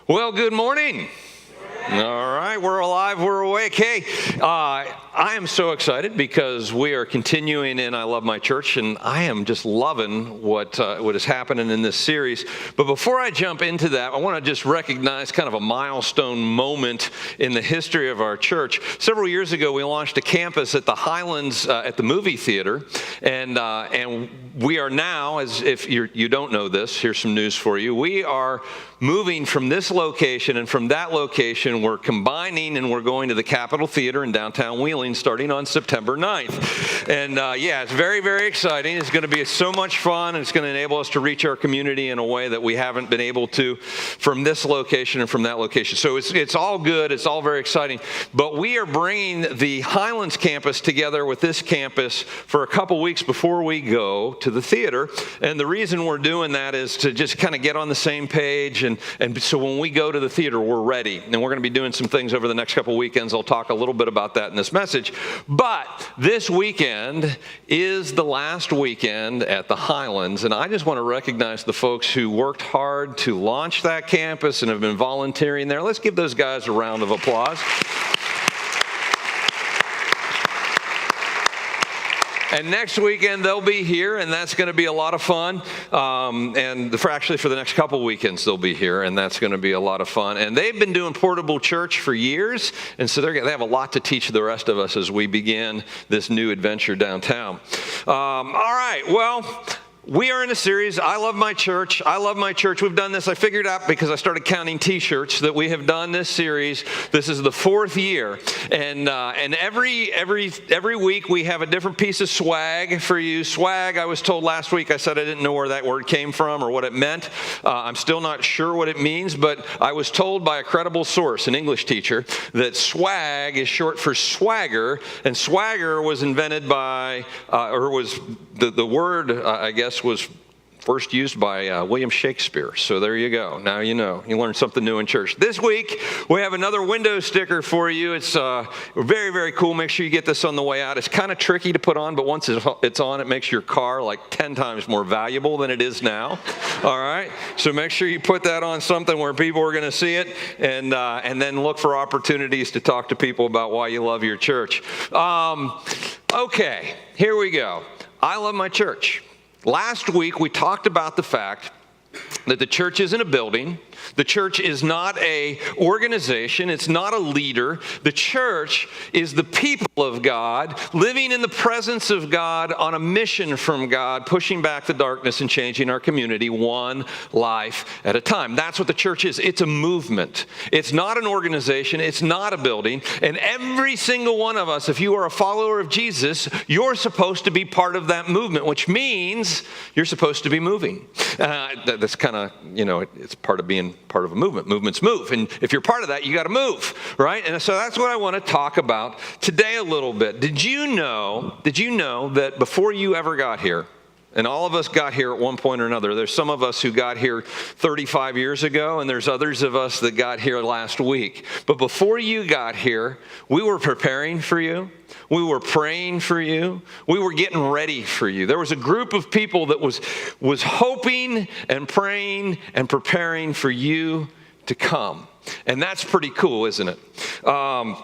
Well, good morning. All right, we're alive, we're awake. Hey, I am so excited because we are continuing in I Love My Church, and I am just loving what is happening in this series. But before I jump into that, I want to just recognize kind of a milestone moment in the history of our church. Several years ago, we launched a campus at the Highlands at the movie theater, and we are now, as if you don't know this, here's some news for you. We are moving from this location, and from that location, we're combining and we're going to the Capitol Theater in downtown Wheeling starting on September 9th. And yeah, it's very, very exciting. It's going to be so much fun, and it's going to enable us to reach our community in a way that we haven't been able to from this location and from that location. So it's all good. It's all very exciting. But we are bringing the Highlands campus together with this campus for a couple weeks before we go to the theater. And the reason we're doing that is to just kind of get on the same page. And so when we go to the theater, we're ready. And we're going to be doing some things over the next couple weekends. I'll talk a little bit about that in this message. But this weekend is the last weekend at the Highlands. And I just want to recognize the folks who worked hard to launch that campus and have been volunteering there. Let's give those guys a round of applause. And next weekend, they'll be here, and that's going to be a lot of fun. Actually, for the next couple weekends, they'll be here, and that's going to be a lot of fun. And they've been doing portable church for years, and so they have a lot to teach the rest of us as we begin this new adventure downtown. All right, well, we are in a series, I Love My Church. I Love My Church. We've done this, I figured out because I started counting t-shirts that we have done this series. This is the fourth year. And every week we have a different piece of swag for you. Swag, I was told last week, I said I didn't know where that word came from or what it meant. I'm still not sure what it means, but I was told by a credible source, an English teacher, that swag is short for swagger. And swagger was invented by, the word, I guess, was first used by William Shakespeare. So there you go. Now you know. You learned something new in church. This week, we have another window sticker for you. It's very, very cool. Make sure you get this on the way out. It's kind of tricky to put on, but once it's on, it makes your car like 10 times more valuable than it is now. All right? So make sure you put that on something where people are going to see it, and then look for opportunities to talk to people about why you love your church. Okay, here we go. I love my church. Last week, we talked about the fact that the church isn't a building. The church is not an organization. It's not a leader. The church is the people of God, living in the presence of God on a mission from God, pushing back the darkness and changing our community one life at a time. That's what the church is. It's a movement. It's not an organization. It's not a building. And every single one of us, if you are a follower of Jesus, you're supposed to be part of that movement, which means you're supposed to be moving. That's kind of, it's part of being part of a movement. Movements move. And if you're part of that, you got to move, right? And so that's what I want to talk about today a little bit. Did you know that before you ever got here, and all of us got here at one point or another. There's some of us who got here 35 years ago, and there's others of us that got here last week. But before you got here, we were preparing for you. We were praying for you. We were getting ready for you. There was a group of people that was hoping and praying and preparing for you to come. And that's pretty cool, isn't it? And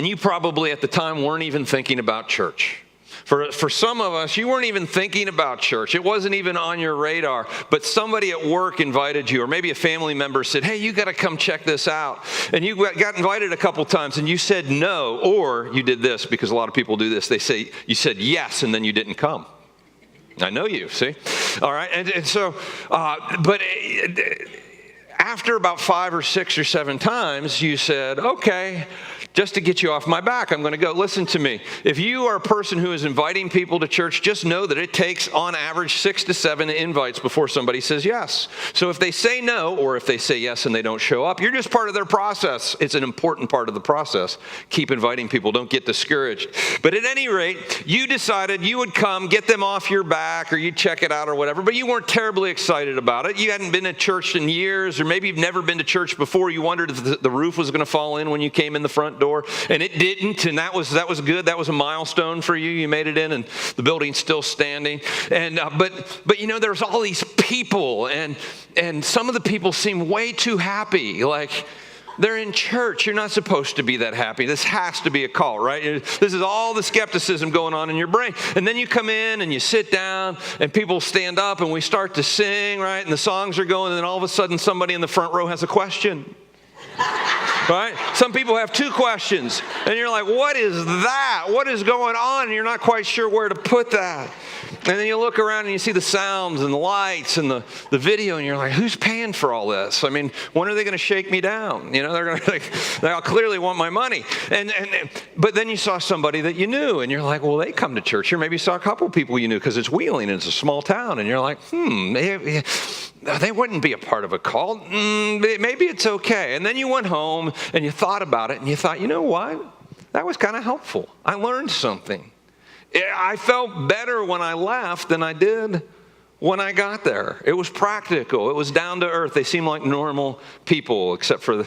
you probably at the time weren't even thinking about church. For some of us, you weren't even thinking about church. It wasn't even on your radar, but somebody at work invited you, or maybe a family member said, hey, you got to come check this out. And you got invited a couple times and you said no, or you did this, because a lot of people do this. They say, you said yes, and then you didn't come. I know you, see? All right, and so, but after about 5 or 6 or 7 times, you said, okay, just to get you off my back, I'm going to go. Listen to me. If you are a person who is inviting people to church, just know that it takes, on average, 6 to 7 invites before somebody says yes. So if they say no, or if they say yes and they don't show up, you're just part of their process. It's an important part of the process. Keep inviting people. Don't get discouraged. But at any rate, you decided you would come, get them off your back, or you'd check it out or whatever, but you weren't terribly excited about it. You hadn't been to church in years, or maybe you've never been to church before. You wondered if the roof was going to fall in when you came in the front door. door, and it didn't, and that was good. That was a milestone for you. You made it in, and the building's still standing. And but you know, there's all these people, and some of the people seem way too happy, like they're in church. You're not supposed to be that happy. This has to be a cult, right? This is all the skepticism going on in your brain. And then you come in and you sit down and people stand up and we start to sing, right? And the songs are going, and then all of a sudden somebody in the front row has a question. Right? Some people have two questions, and you're like, what is that? What is going on? And you're not quite sure where to put that. And then you look around and you see the sounds and the lights and the video, and you're like, who's paying for all this? I mean, when are they going to shake me down? You know, they're going to they'll clearly want my money. But then you saw somebody that you knew, and you're like, well, they come to church here. Maybe you saw a couple people you knew because it's Wheeling and it's a small town, and you're like, they wouldn't be a part of a cult. Maybe it's okay. And then you went home and you thought about it, and you thought, you know what? That was kind of helpful. I learned something. I felt better when I left than I did when I got there. It was practical. It was down to earth. They seemed like normal people, except for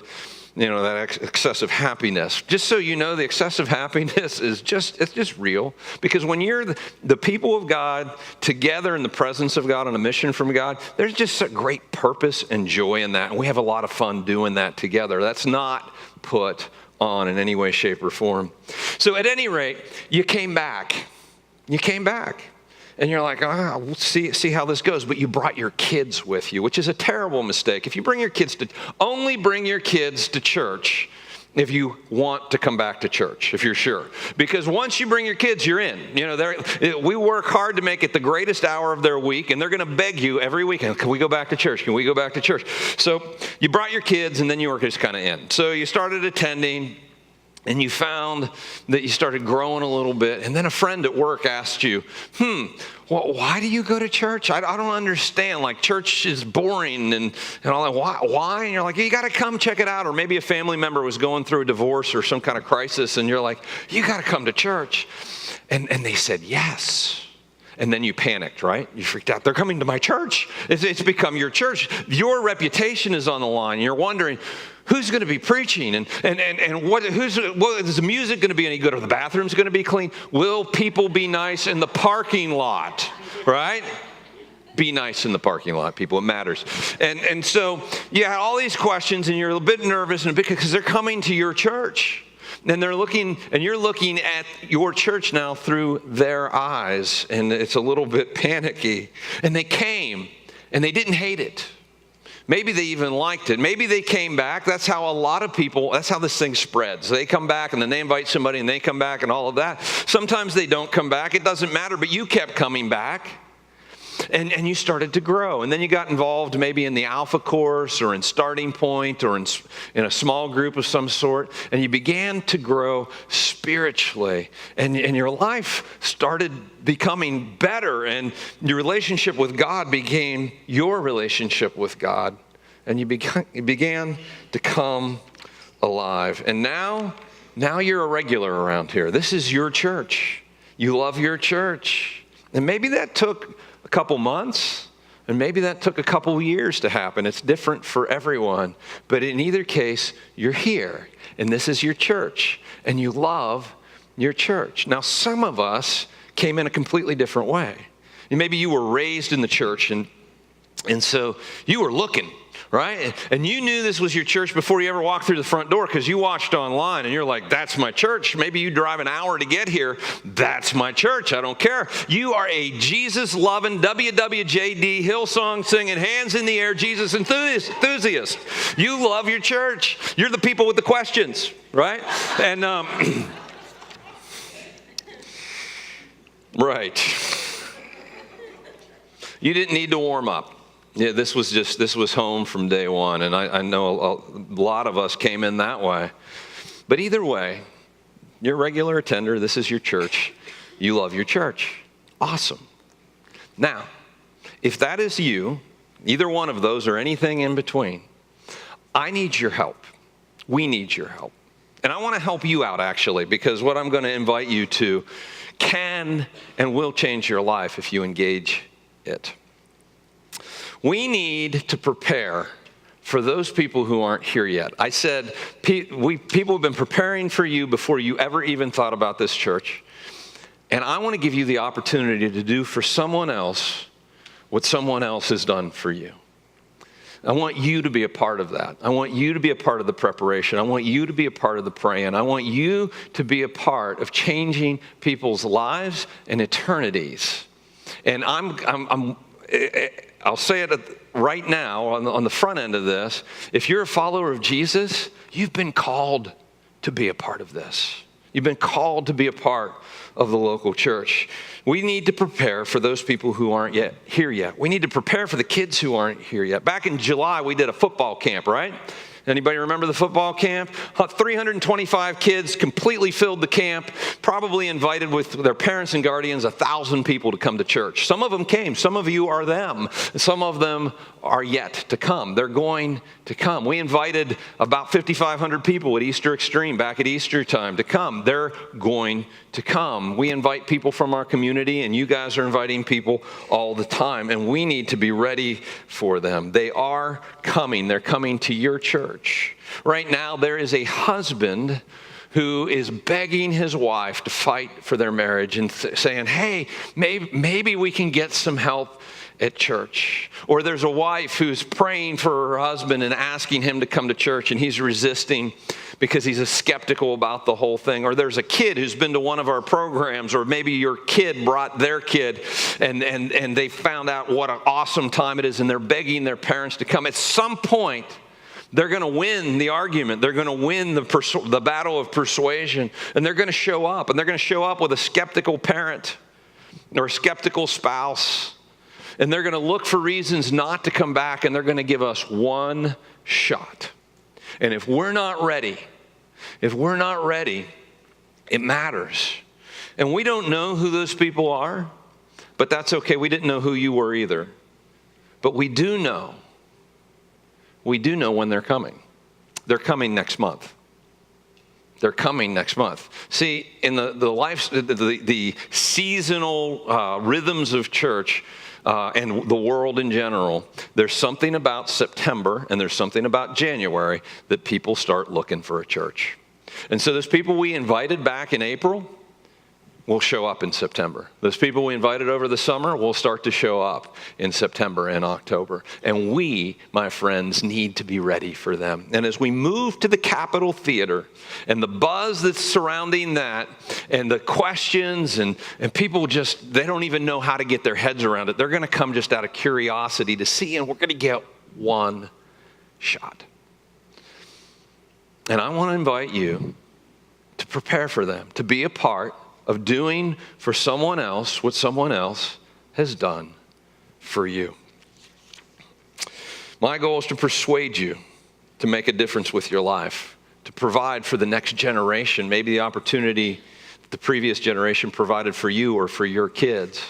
that excessive happiness. Just so you know, the excessive happiness is just real. Because when you're the people of God together in the presence of God on a mission from God, there's just a great purpose and joy in that. And we have a lot of fun doing that together. That's not put on in any way, shape, or form. So at any rate, you came back. You came back. And you're like, we'll see how this goes. But you brought your kids with you, which is a terrible mistake. If you only bring your kids to church if you want to come back to church, if you're sure. Because once you bring your kids, you're in. You know, we work hard to make it the greatest hour of their week, and they're going to beg you every weekend, can we go back to church? Can we go back to church? So you brought your kids, and then you were just kind of in. So you started attending, and you found that you started growing a little bit, and then a friend at work asked you, why do you go to church? I don't understand. Like, church is boring and all that. Why? And you're like, you got to come check it out. Or maybe a family member was going through a divorce or some kind of crisis, and you're like, you got to come to church. And they said yes. And then you panicked, right? You freaked out. They're coming to my church. It's become your church. Your reputation is on the line. You're wondering, who's going to be preaching? And is the music going to be any good? Are the bathrooms going to be clean? Will people be nice in the parking lot? Right? Be nice in the parking lot, people. It matters. And so you had all these questions, and you're a bit nervous because they're coming to your church. And you're looking at your church now through their eyes, and it's a little bit panicky. And they came, and they didn't hate it. Maybe they even liked it. Maybe they came back. That's how that's how this thing spreads. They come back, and then they invite somebody, and they come back, and all of that. Sometimes they don't come back. It doesn't matter, but you kept coming back. And you started to grow. And then you got involved maybe in the Alpha course or in Starting Point or in a small group of some sort. And you began to grow spiritually. And your life started becoming better. And your relationship with God became your relationship with God. And you began to come alive. And now you're a regular around here. This is your church. You love your church. And maybe that took a couple months, and maybe that took a couple years to happen. It's different for everyone. But in either case, you're here, and this is your church, and you love your church. Now, some of us came in a completely different way. And maybe you were raised in the church, and so you were looking, right? And you knew this was your church before you ever walked through the front door because you watched online and you're like, that's my church. Maybe you drive an hour to get here. That's my church. I don't care. You are a Jesus-loving, WWJD, Hillsong singing, hands in the air, Jesus enthusiast. You love your church. You're the people with the questions, right? And, right. You didn't need to warm up. Yeah, this was home from day one, and I know a lot of us came in that way. But either way, you're a regular attender, this is your church, you love your church. Awesome. Now, if that is you, either one of those or anything in between, I need your help. We need your help. And I want to help you out, actually, because what I'm going to invite you to can and will change your life if you engage it. We need to prepare for those people who aren't here yet. I said, people have been preparing for you before you ever even thought about this church. And I want to give you the opportunity to do for someone else what someone else has done for you. I want you to be a part of that. I want you to be a part of the preparation. I want you to be a part of the praying. I want you to be a part of changing people's lives and eternities. And I'll say it right now on the front end of this. If you're a follower of Jesus, you've been called to be a part of this. You've been called to be a part of the local church. We need to prepare for those people who aren't yet here yet. We need to prepare for the kids who aren't here yet. Back in July, we did a football camp, right? Anybody remember the football camp? 325 kids completely filled the camp, probably invited with their parents and guardians 1,000 people to come to church. Some of them came. Some of you are them. Some of them are yet to come. They're going to come. We invited about 5,500 people at Easter Extreme back at Easter time to come. They're going to come. We invite people from our community, and you guys are inviting people all the time, and we need to be ready for them. They are coming. They're coming to your church. Right now, there is a husband who is begging his wife to fight for their marriage and saying, hey, maybe we can get some help at church. Or there's a wife who's praying for her husband and asking him to come to church, and he's resisting because he's skeptical about the whole thing. Or there's a kid who's been to one of our programs, or maybe your kid brought their kid and they found out what an awesome time it is, and they're begging their parents to come. At some point, they're going to win the argument. They're going to win the battle of persuasion, and they're going to show up. And they're going to show up with a skeptical parent or a skeptical spouse. And they're going to look for reasons not to come back, and they're going to give us one shot. And if we're not ready, it matters. And we don't know who those people are, but that's okay. We didn't know who you were either. But we do know when they're coming. They're coming next month. They're coming next month. See, in the seasonal rhythms of church, and the world in general, there's something about September and there's something about January that people start looking for a church. And so those people we invited back in April will show up in September. Those people we invited over the summer will start to show up in September and October. And we, my friends, need to be ready for them. And as we move to the Capitol Theater and the buzz that's surrounding that and the questions and people just, they don't even know how to get their heads around it. They're going to come just out of curiosity to see, and we're going to get one shot. And I want to invite you to prepare for them, to be a part of doing for someone else what someone else has done for you. My goal is to persuade you to make a difference with your life, to provide for the next generation, maybe the opportunity the previous generation provided for you or for your kids,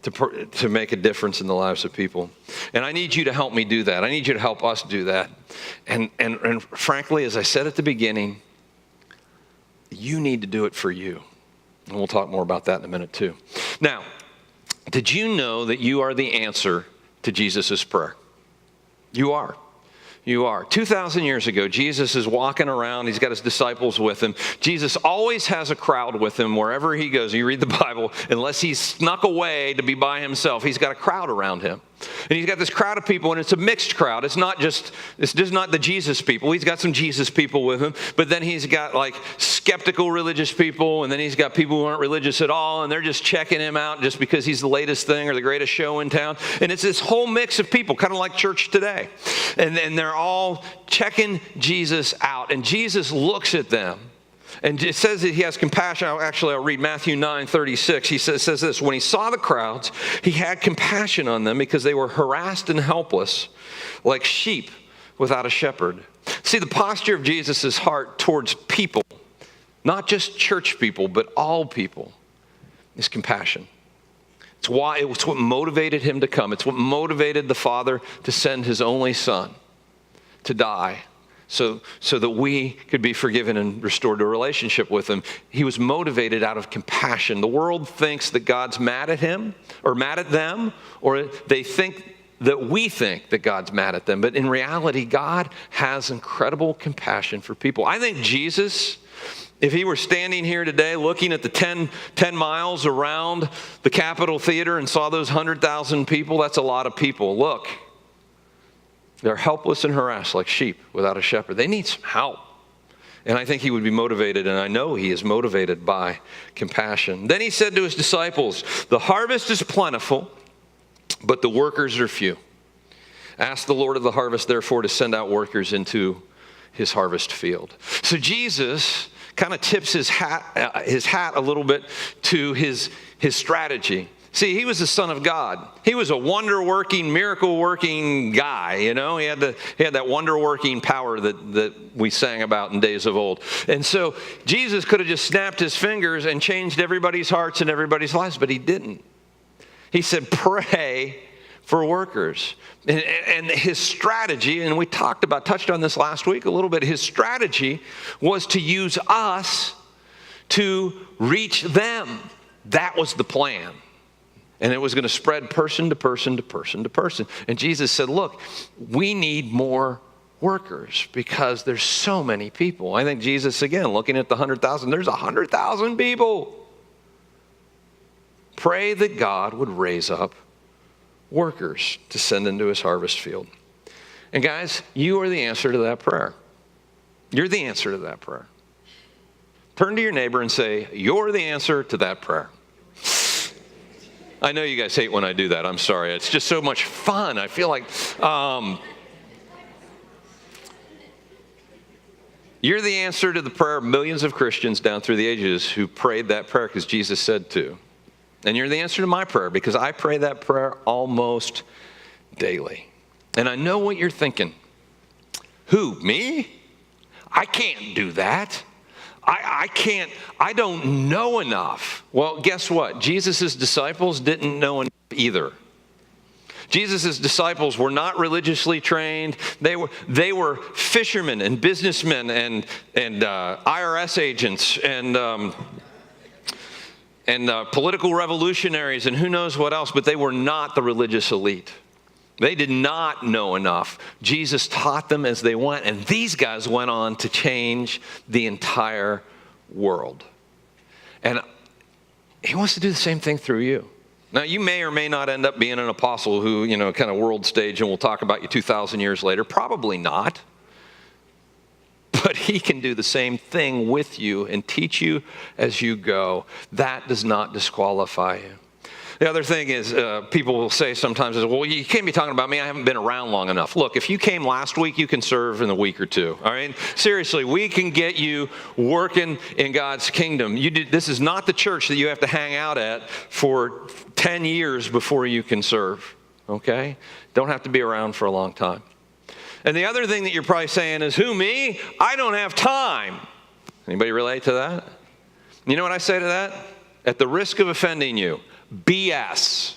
to make a difference in the lives of people. And I need you to help me do that. I need you to help us do that. And frankly, as I said at the beginning, you need to do it for you. And we'll talk more about that in a minute too. Now, did you know that you are the answer to Jesus' prayer? You are. You are. 2,000 years ago, Jesus is walking around. He's got his disciples with him. Jesus always has a crowd with him wherever he goes. You read the Bible, unless he's snuck away to be by himself, he's got a crowd around him. And he's got this crowd of people, and it's a mixed crowd. It's just not the Jesus people. He's got some Jesus people with him, but then he's got like skeptical religious people, and then he's got people who aren't religious at all, and they're just checking him out just because he's the latest thing or the greatest show in town. And it's this whole mix of people, kind of like church today. And they're all checking Jesus out, and Jesus looks at them. And it says that he has compassion. I'll read Matthew 9:36. He says this: when he saw the crowds, he had compassion on them because they were harassed and helpless, like sheep without a shepherd. See, the posture of Jesus' heart towards people, not just church people, but all people, is compassion. It's what motivated him to come. It's what motivated the Father to send his only Son to die, so that we could be forgiven and restored to a relationship with him. He was motivated out of compassion. The world thinks that God's mad at him or mad at them, or they think that we think that God's mad at them. But in reality, God has incredible compassion for people. I think Jesus, if he were standing here today looking at the 10 miles around the Capitol Theater and saw those 100,000 people, that's a lot of people. Look, they're helpless and harassed like sheep without a shepherd. They need some help. And I think he would be motivated, and I know he is motivated by compassion. Then he said to his disciples, the harvest is plentiful, but the workers are few. Ask the Lord of the harvest, therefore, to send out workers into his harvest field. So Jesus kind of tips his hat a little bit to his strategy. See, he was the Son of God. He was a wonder-working, miracle-working guy, you know. He had that wonder-working power that we sang about in days of old. And so Jesus could have just snapped his fingers and changed everybody's hearts and everybody's lives, but he didn't. He said, pray for workers. And his strategy, and we touched on this last week a little bit, his strategy was to use us to reach them. That was the plan. And it was going to spread person to person to person to person. And Jesus said, look, we need more workers because there's so many people. I think Jesus, again, looking at the 100,000, there's 100,000 people. Pray that God would raise up workers to send into his harvest field. And guys, you are the answer to that prayer. You're the answer to that prayer. Turn to your neighbor and say, you're the answer to that prayer. I know you guys hate when I do that. I'm sorry. It's just so much fun. I feel like you're the answer to the prayer of millions of Christians down through the ages who prayed that prayer because Jesus said to. And you're the answer to my prayer because I pray that prayer almost daily. And I know what you're thinking. Who, me? I can't do that. I don't know enough. Well, guess what? Jesus' disciples didn't know enough either. Jesus' disciples were not religiously trained. They were fishermen and businessmen and IRS agents and political revolutionaries and who knows what else, but they were not the religious elite. They did not know enough. Jesus taught them as they went, and these guys went on to change the entire world. And he wants to do the same thing through you. Now, you may or may not end up being an apostle who, kind of world stage, and we'll talk about you 2,000 years later. Probably not. But he can do the same thing with you and teach you as you go. That does not disqualify you. The other thing is people will say sometimes, well, you can't be talking about me. I haven't been around long enough. Look, if you came last week, you can serve in a week or two. All right? Seriously, we can get you working in God's kingdom. This is not the church that you have to hang out at for 10 years before you can serve. Okay? Don't have to be around for a long time. And the other thing that you're probably saying is, who, me? I don't have time. Anybody relate to that? You know what I say to that? At the risk of offending you, BS.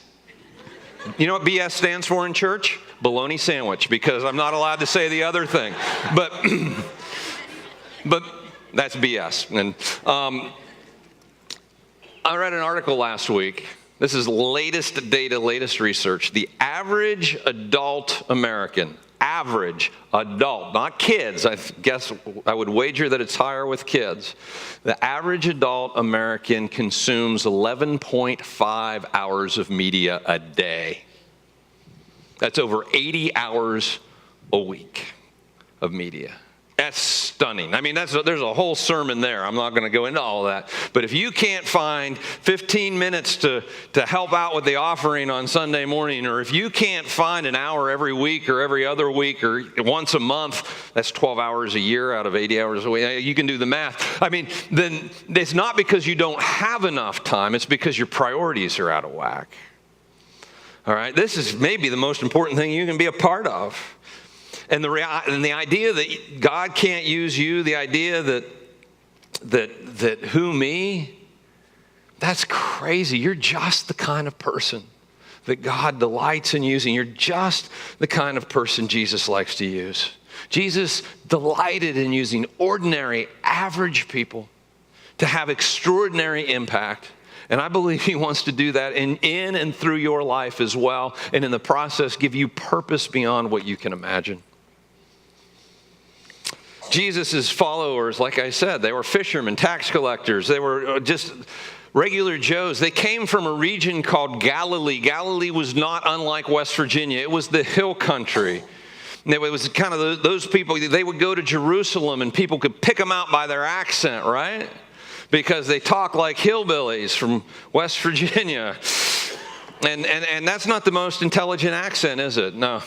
You know what BS stands for in church? Bologna sandwich, because I'm not allowed to say the other thing. But that's BS. And I read an article last week. This is latest data, latest research. The average adult American, average adult, not kids. I guess I would wager that it's higher with kids. The average adult American consumes 11.5 hours of media a day. That's over 80 hours a week of media. That's stunning. I mean, there's a whole sermon there. I'm not going to go into all that. But if you can't find 15 minutes to help out with the offering on Sunday morning, or if you can't find an hour every week or every other week or once a month, that's 12 hours a year out of 80 hours a week. You can do the math. I mean, then it's not because you don't have enough time. It's because your priorities are out of whack. All right? This is maybe the most important thing you can be a part of. And the idea that God can't use you, the idea that who, me, that's crazy. You're just the kind of person that God delights in using. You're just the kind of person Jesus likes to use. Jesus delighted in using ordinary, average people to have extraordinary impact And I believe he wants to do that in and through your life as well, and in the process give you purpose beyond what you can imagine. Jesus' followers, like I said, they were fishermen, tax collectors. They were just regular Joes. They came from a region called Galilee. Galilee was not unlike West Virginia. It was the hill country. It was kind of those people, they would go to Jerusalem and people could pick them out by their accent, right? Because they talk like hillbillies from West Virginia. And that's not the most intelligent accent, is it? No.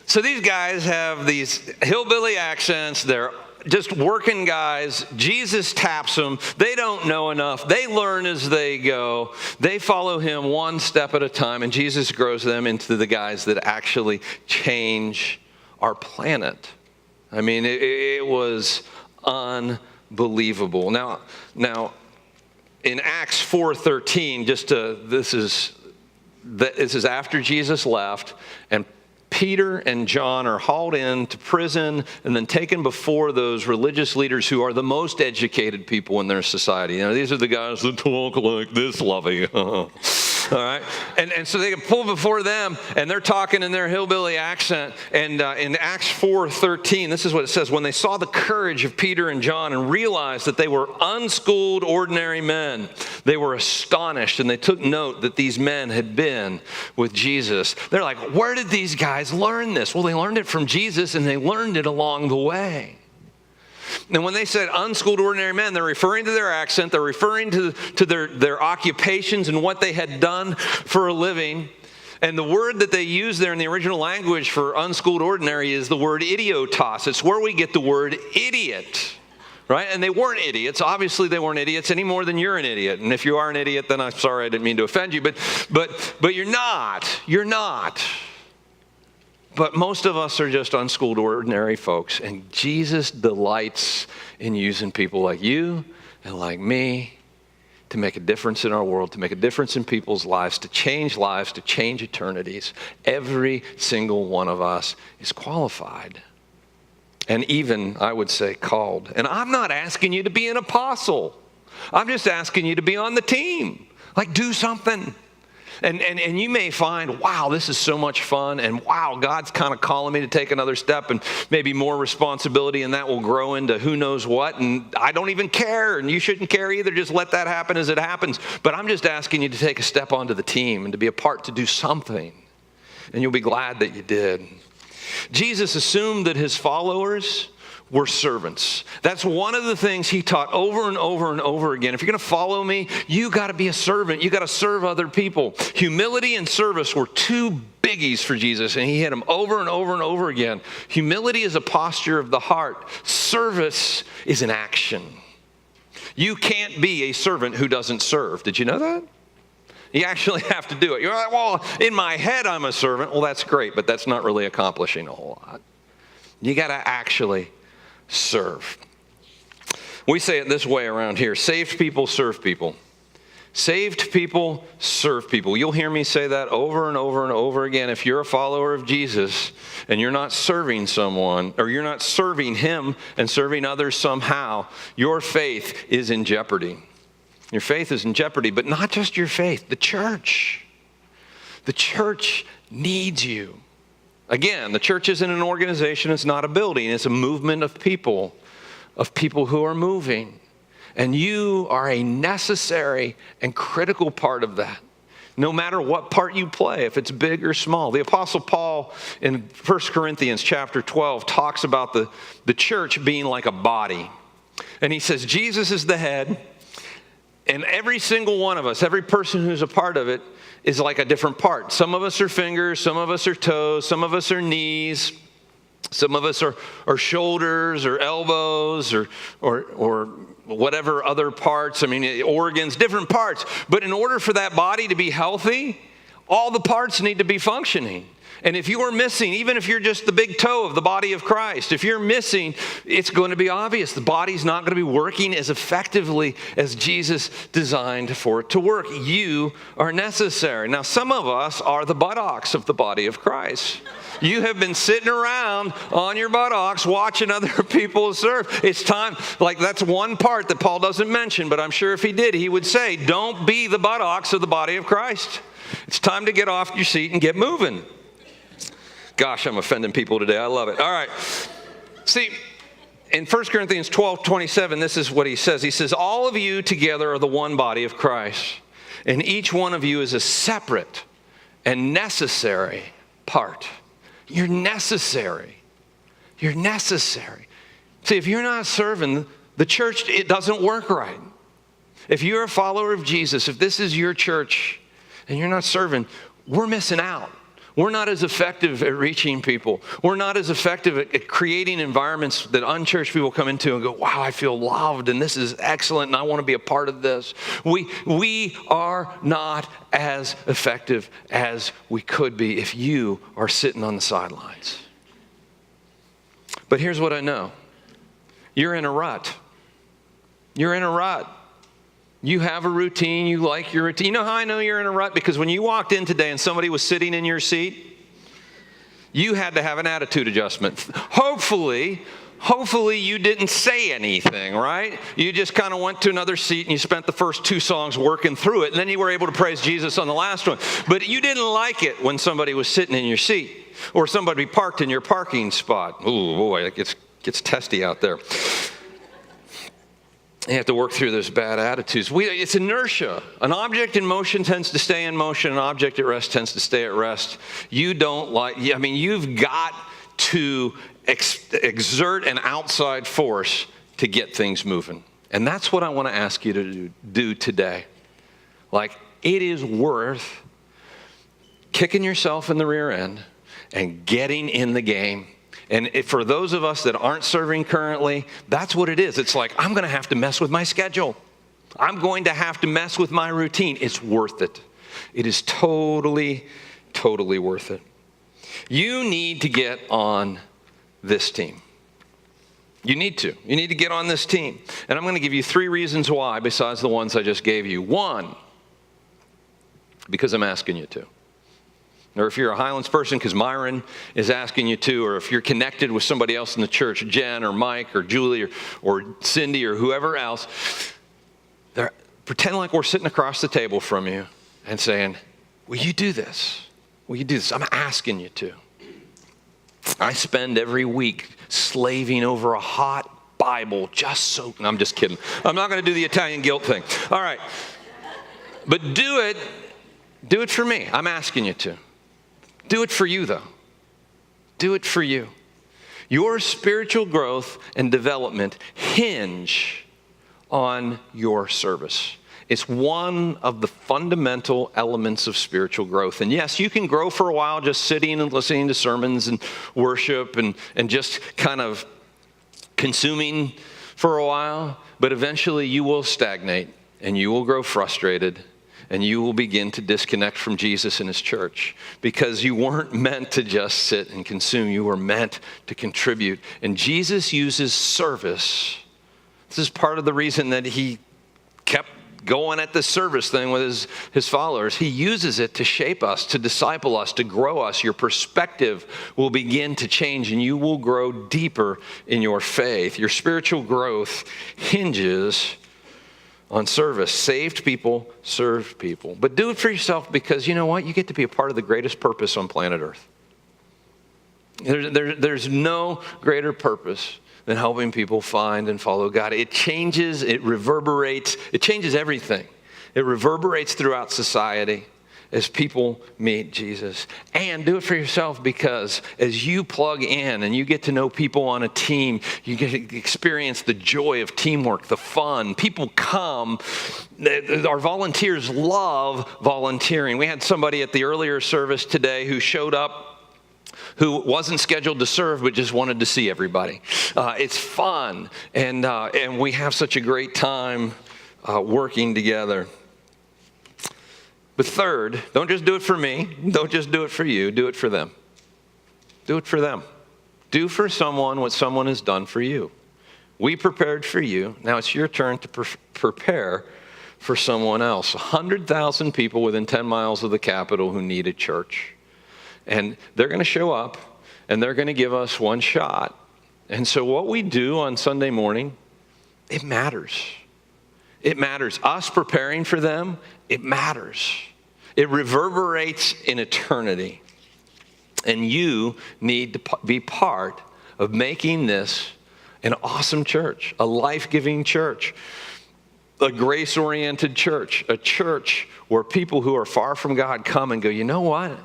So these guys have these hillbilly accents. They're just working guys. Jesus taps them. They don't know enough. They learn as they go. They follow him one step at a time, and Jesus grows them into the guys that actually change our planet. I mean, it was unbelievable. Now, in Acts 4:13, this is after Jesus left, and Peter and John are hauled into prison and then taken before those religious leaders who are the most educated people in their society. You know, these are the guys that talk like this, Lovey. All right? And so they get pulled before them, and they're talking in their hillbilly accent. And in Acts 4:13, this is what it says. When they saw the courage of Peter and John and realized that they were unschooled, ordinary men, they were astonished, and they took note that these men had been with Jesus. They're like, where did these guys learn this? Well, they learned it from Jesus, and they learned it along the way. And when they said unschooled ordinary men, they're referring to their accent, they're referring to their occupations and what they had done for a living. And the word that they use there in the original language for unschooled ordinary is the word idiotos. It's where we get the word idiot, right? And they weren't idiots. Obviously, they weren't idiots any more than you're an idiot. And if you are an idiot, then I'm sorry, I didn't mean to offend you. But you're not. You're not. But most of us are just unschooled, ordinary folks. And Jesus delights in using people like you and like me to make a difference in our world, to make a difference in people's lives, to change eternities. Every single one of us is qualified. And even, I would say, called. And I'm not asking you to be an apostle. I'm just asking you to be on the team. Like, do something. And you may find, wow, this is so much fun, and wow, God's kind of calling me to take another step and maybe more responsibility, and that will grow into who knows what, and I don't even care, and you shouldn't care either. Just let that happen as it happens. But I'm just asking you to take a step onto the team and to be a part to do something, and you'll be glad that you did. Jesus assumed that his followers were servants. That's one of the things he taught over and over and over again. If you're going to follow me, you got to be a servant. You got to serve other people. Humility and service were two biggies for Jesus, and he hit them over and over and over again. Humility is a posture of the heart. Service is an action. You can't be a servant who doesn't serve. Did you know that? You actually have to do it. You're like, well, in my head I'm a servant. Well, that's great, but that's not really accomplishing a whole lot. You got to actually serve. We say it this way around here: saved people serve people. Saved people serve people. You'll hear me say that over and over and over again. If you're a follower of Jesus and you're not serving someone, or you're not serving him and serving others somehow, your faith is in jeopardy. Your faith is in jeopardy, but not just your faith, the church. The church needs you. Again, the church isn't an organization, it's not a building, it's a movement of people who are moving. And you are a necessary and critical part of that, no matter what part you play, if it's big or small. The Apostle Paul in 1 Corinthians chapter 12 talks about the church being like a body. And he says Jesus is the head, and every single one of us, every person who's a part of it, is like a different part. Some of us are fingers, some of us are toes, some of us are knees, some of us are shoulders or elbows or whatever other parts. I mean, organs, different parts. But in order for that body to be healthy, all the parts need to be functioning. And if you are missing, even if you're just the big toe of the body of Christ, if you're missing, it's going to be obvious. The body's not going to be working as effectively as Jesus designed for it to work. You are necessary. Now, some of us are the buttocks of the body of Christ. You have been sitting around on your buttocks watching other people serve. It's time, like that's one part that Paul doesn't mention, but I'm sure if he did, he would say, don't be the buttocks of the body of Christ. It's time to get off your seat and get moving. Gosh, I'm offending people today. I love it. All right. See, in 1 Corinthians 12:27, this is what he says. He says, all of you together are the one body of Christ, and each one of you is a separate and necessary part. You're necessary. You're necessary. See, if you're not serving the church, it doesn't work right. If you're a follower of Jesus, if this is your church and you're not serving, we're missing out. We're not as effective at reaching people. We're not as effective at creating environments that unchurched people come into and go, wow, I feel loved and this is excellent and I want to be a part of this. We are not as effective as we could be if you are sitting on the sidelines. But here's what I know. You're in a rut. You're in a rut. You have a routine. You like your routine. You know how I know you're in a rut? Because when you walked in today and somebody was sitting in your seat, you had to have an attitude adjustment. Hopefully you didn't say anything, right? You just kind of went to another seat and you spent the first 2 songs working through it, and then you were able to praise Jesus on the last one. But you didn't like it when somebody was sitting in your seat or somebody parked in your parking spot. Ooh, boy, it gets testy out there. You have to work through those bad attitudes. It's inertia. An object in motion tends to stay in motion. An object at rest tends to stay at rest. You've got to exert an outside force to get things moving. And that's what I want to ask you to do today. Like, it is worth kicking yourself in the rear end and getting in the game. And for those of us that aren't serving currently, that's what it is. It's like, I'm going to have to mess with my schedule. I'm going to have to mess with my routine. It's worth it. It is totally, totally worth it. You need to get on this team. You need to. You need to get on this team. And I'm going to give you 3 reasons why besides the ones I just gave you. 1, because I'm asking you to. Or if you're a Highlands person, because Myron is asking you to, or if you're connected with somebody else in the church, Jen or Mike or Julie or Cindy or whoever else, pretend like we're sitting across the table from you and saying, will you do this? Will you do this? I'm asking you to. I spend every week slaving over a hot Bible just so, I'm just kidding. I'm not going to do the Italian guilt thing. All right. But do it for me. I'm asking you to. Do it for you, though. Do it for you. Your spiritual growth and development hinge on your service. It's one of the fundamental elements of spiritual growth. And yes, you can grow for a while just sitting and listening to sermons and worship and just kind of consuming for a while, but eventually you will stagnate and you will grow frustrated. And you will begin to disconnect from Jesus and his church because you weren't meant to just sit and consume. You were meant to contribute. And Jesus uses service. This is part of the reason that he kept going at the service thing with his followers. He uses it to shape us, to disciple us, to grow us. Your perspective will begin to change and you will grow deeper in your faith. Your spiritual growth hinges on service. Saved people serve people. But do it for yourself because you know what? You get to be a part of the greatest purpose on planet Earth. There's no greater purpose than helping people find and follow God. It changes, it reverberates, it changes everything. It reverberates throughout society as people meet Jesus. And do it for yourself because as you plug in and you get to know people on a team, you get to experience the joy of teamwork, the fun. People come. Our volunteers love volunteering. We had somebody at the earlier service today who showed up who wasn't scheduled to serve but just wanted to see everybody. It's fun, and we have such a great time working together. But third, don't just do it for me. Don't just do it for you. Do it for them. Do it for them. Do for someone what someone has done for you. We prepared for you. Now it's your turn to prepare for someone else. 100,000 people within 10 miles of the Capitol who need a church. And they're going to show up, and they're going to give us one shot. And so what we do on Sunday morning, it matters. It matters. Us preparing for them, it matters. It reverberates in eternity. And you need to be part of making this an awesome church, a life-giving church, a grace-oriented church, a church where people who are far from God come and go, you know what?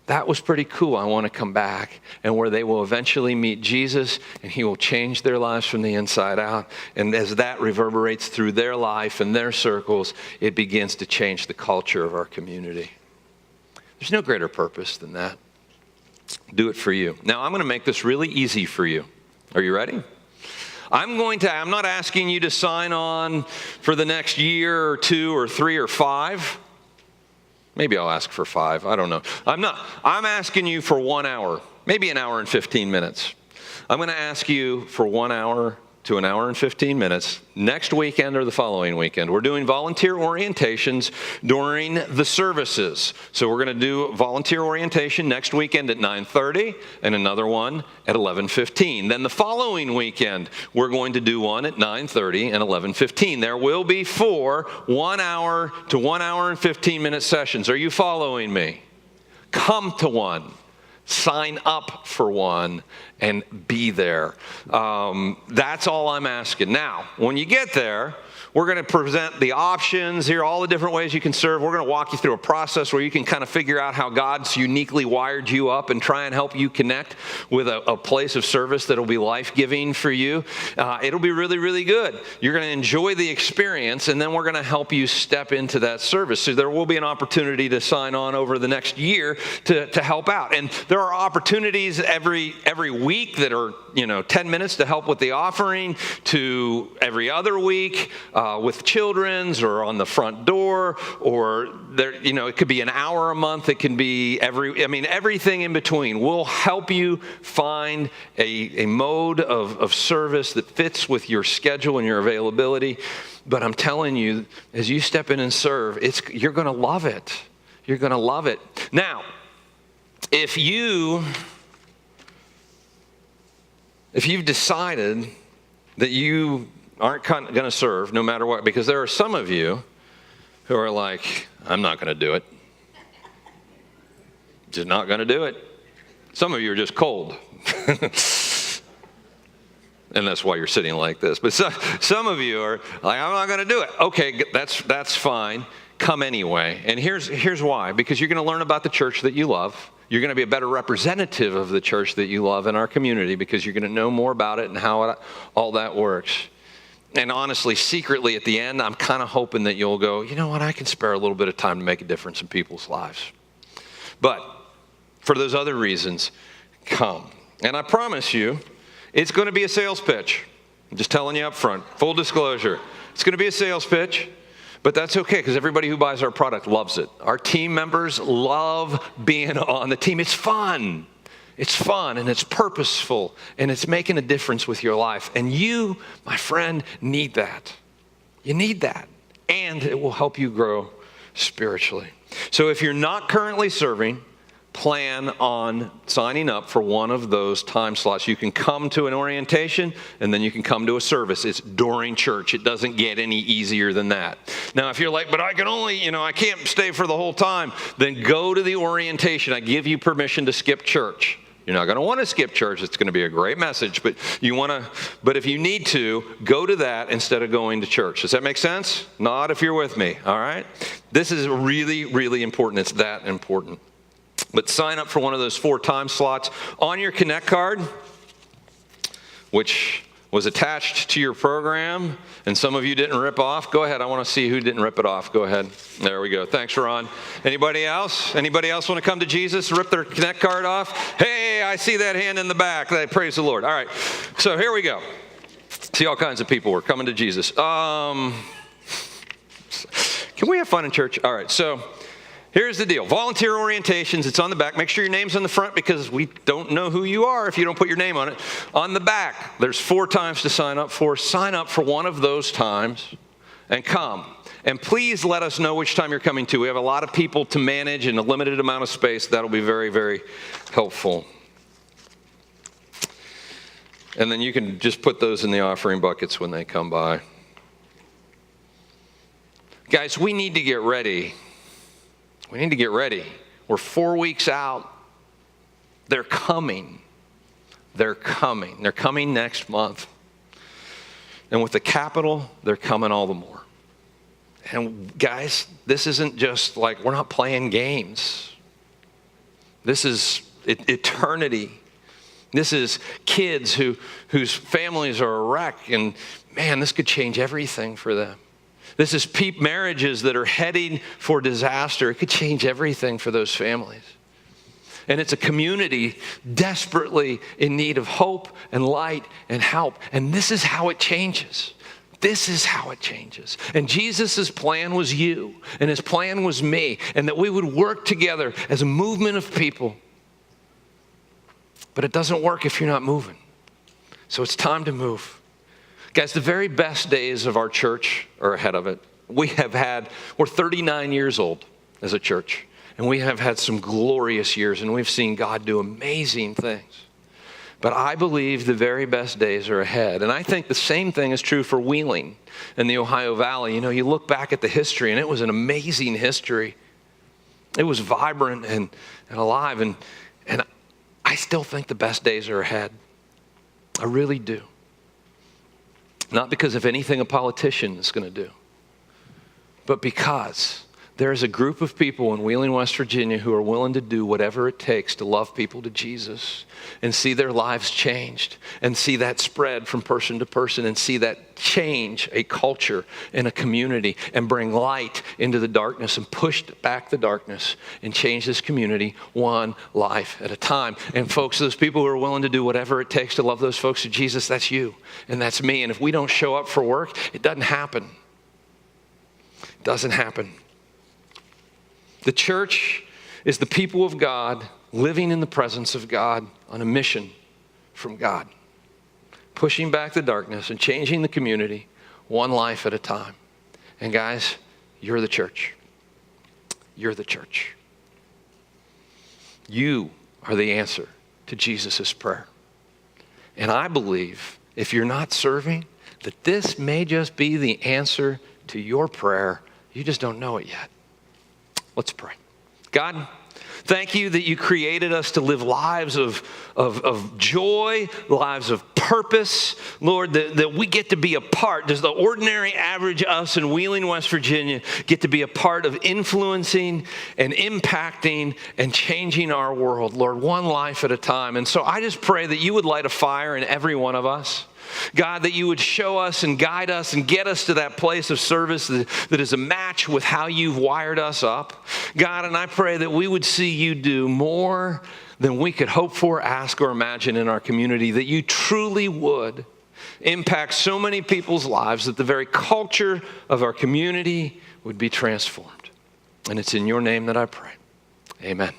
That was pretty cool. I want to come back. And where they will eventually meet Jesus, and he will change their lives from the inside out. And as that reverberates through their life and their circles, it begins to change the culture of our community. There's no greater purpose than that. Do it for you. Now, I'm going to make this really easy for you. Are you ready? I'm not asking you to sign on for the next year or 2 or 3 or 5. Maybe I'll ask for 5. I don't know. I'm asking you for 1 hour, maybe an hour and 15 minutes. I'm going to ask you for 1 hour to an hour and 15 minutes next weekend or the following weekend. We're doing volunteer orientations during the services. So we're going to do volunteer orientation next weekend at 9:30 and another one at 11:15. Then the following weekend, we're going to do one at 9:30 and 11:15. There will be 4 1 hour to 1 hour and 15 minute sessions. Are you following me? Come to one. Sign up for one and be there. That's all I'm asking. Now, when you get there, we're going to present the options here, all the different ways you can serve. We're going to walk you through a process where you can kind of figure out how God's uniquely wired you up and try and help you connect with a place of service that will be life-giving for you. It'll be really, really good. You're going to enjoy the experience, and then we're going to help you step into that service. So there will be an opportunity to sign on over the next year to help out. And there are opportunities every week that are 10 minutes to help with the offering, to every other week with children's or on the front door, or there, it could be an hour a month. It can be everything in between. We'll help you find a mode of service that fits with your schedule and your availability. But I'm telling you, as you step in and serve, you're going to love it. You're going to love it. Now, if you've decided that you aren't going to serve no matter what, because there are some of you who are like, I'm not going to do it. Just not going to do it. Some of you are just cold. And that's why you're sitting like this. But some of you are like, I'm not going to do it. Okay, that's fine. Come anyway. And here's why. Because you're going to learn about the church that you love. You're going to be a better representative of the church that you love in our community, because you're going to know more about it and how all that works. And honestly, secretly at the end, I'm kind of hoping that you'll go, you know what, I can spare a little bit of time to make a difference in people's lives. But for those other reasons, come. And I promise you, it's going to be a sales pitch. I'm just telling you up front, full disclosure. It's going to be a sales pitch. But that's okay, because everybody who buys our product loves it. Our team members love being on the team. It's fun. It's fun, and it's purposeful, and it's making a difference with your life. And you, my friend, need that. You need that. And it will help you grow spiritually. So if you're not currently serving, plan on signing up for one of those time slots. You can come to an orientation, and then you can come to a service. It's during church. It doesn't get any easier than that. Now, if you're like, but I can only, I can't stay for the whole time, then go to the orientation. I give you permission to skip church. You're not going to want to skip church. It's going to be a great message, but but if you need to, go to that instead of going to church. Does that make sense? Nod if you're with me, all right? This is really, really important. It's that important. But sign up for one of those 4 time slots on your Connect card, which was attached to your program, and some of you didn't rip off. Go ahead. I want to see who didn't rip it off. Go ahead. There we go. Thanks, Ron. Anybody else? Anybody else want to come to Jesus, rip their Connect card off? Hey, I see that hand in the back. Praise the Lord. All right. So here we go. See all kinds of people. We're coming to Jesus. Can we have fun in church? All right. So Here's the deal. Volunteer orientations, it's on the back. Make sure your name's on the front because we don't know who you are if you don't put your name on it. On the back, there's 4 times to sign up for. Sign up for one of those times and come. And please let us know which time you're coming to. We have a lot of people to manage and a limited amount of space. That'll be very, very helpful. And then you can just put those in the offering buckets when they come by. Guys, we need to get ready. We need to get ready. We're 4 weeks out. They're coming. They're coming. They're coming next month. And with the capital, they're coming all the more. And guys, this isn't just like, we're not playing games. This is eternity. This is kids whose families are a wreck. And man, this could change everything for them. This is marriages that are heading for disaster. It could change everything for those families. And it's a community desperately in need of hope and light and help. And this is how it changes. This is how it changes. And Jesus' plan was you, and his plan was me, and that we would work together as a movement of people. But it doesn't work if you're not moving. So it's time to move. Guys, the very best days of our church are ahead of it. We're 39 years old as a church, and we have had some glorious years, and we've seen God do amazing things. But I believe the very best days are ahead. And I think the same thing is true for Wheeling in the Ohio Valley. You know, you look back at the history, and it was an amazing history. It was vibrant and alive, and I still think the best days are ahead. I really do. Not because of anything a politician is going to do, but because there's a group of people in Wheeling, West Virginia who are willing to do whatever it takes to love people to Jesus and see their lives changed and see that spread from person to person and see that change a culture and a community and bring light into the darkness and push back the darkness and change this community one life at a time. And folks, those people who are willing to do whatever it takes to love those folks to Jesus, that's you and that's me. And if we don't show up for work, it doesn't happen. It doesn't happen. The church is the people of God living in the presence of God on a mission from God, pushing back the darkness and changing the community one life at a time. And guys, you're the church. You're the church. You are the answer to Jesus' prayer. And I believe if you're not serving, that this may just be the answer to your prayer. You just don't know it yet. Let's pray. God, thank you that you created us to live lives of joy, lives of purpose. Lord, that we get to be a part. Does the ordinary average us in Wheeling, West Virginia get to be a part of influencing and impacting and changing our world, Lord, one life at a time. And so I just pray that you would light a fire in every one of us. God, that you would show us and guide us and get us to that place of service that is a match with how you've wired us up. God, and I pray that we would see you do more than we could hope for, ask, or imagine in our community, that you truly would impact so many people's lives that the very culture of our community would be transformed. And it's in your name that I pray. Amen.